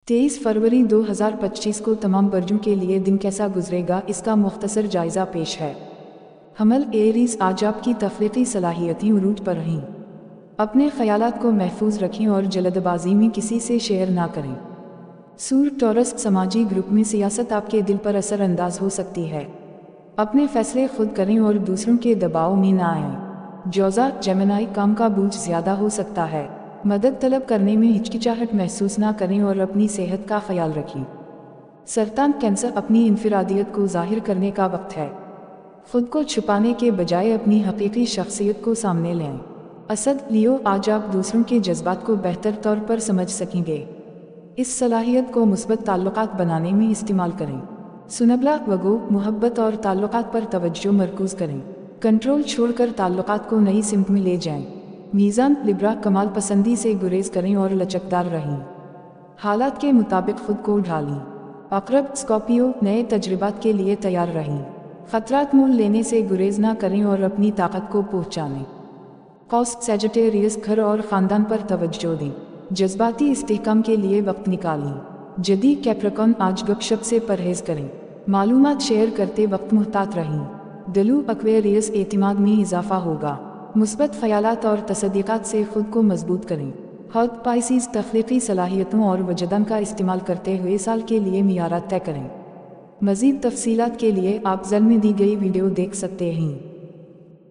23 फरवरी 2025 को तमाम बर्जों के लिए दिन कैसा गुजरेगा, इसका मुख्तसर जायज़ा पेश है। हमल एरीज़, आज आपकी तख्लीकी सलाहियतें उरूज पर रहीं। अपने ख़यालात को महफूज रखें और जल्दबाजी में किसी से शेयर ना करें। सूर टॉरस, समाजी ग्रुप में सियासत आपके दिल पर असर अंदाज हो सकती है। अपने फैसले खुद करें और दूसरों के दबाव में ना आएं। जौज़ा, जेमिनाई, काम का बोझ ज़्यादा हो सकता है। मदद तलब करने में हिचकिचाहट महसूस ना करें और अपनी सेहत का ख्याल रखें। सरतान, कैंसर, अपनी इनफिरादियत को ज़ाहिर करने का वक्त है। खुद को छुपाने के बजाय अपनी हकीकी शख्सियत को सामने लें। असद, लियो, आज आप दूसरों के जज्बात को बेहतर तौर पर समझ सकेंगे। इस सलाहियत को मुस्बत ताल्लुकात बनाने में इस्तेमाल करें। सुनबला, वगो, मोहब्बत और ताल्लुकात पर तवज्जो मरकूज करें। कंट्रोल छोड़कर ताल्लुकात को नई सिमत में ले जाएं। मीज़ान, लिब्रा, कमाल पसंदी से गुरेज करें और लचकदार रहें। हालात के मुताबिक खुद को ढालें। अक़रब, स्कॉर्पियो, नए तजर्बात के लिए तैयार रहें। ख़तरात मोल लेने से गुरेज ना करें और अपनी ताकत को पहचानें। कौस, सैजिटेरियस, घर और ख़ानदान पर तवज्जो दें। जज्बाती इस्तेहकाम के लिए वक्त निकालें। जदी, कैप्रिकॉर्न, आज गपशप से परहेज़ करें। मालूमात शेयर करते वक्त मुहतात रहें। दलू, एक्वेरियस, एतिमाद में इजाफा होगा। मुस्बत ख़यालात और तसद्दीक़ात से ख़ुद को मजबूत करें। हौद, पाइसिस, तख्लीकी सलाहियतों और वजदान का इस्तेमाल करते हुए साल के लिए मियारात तय करें। मज़ीद तफसीलात के लिए आप ज़ल में दी गई वीडियो देख सकते हैं।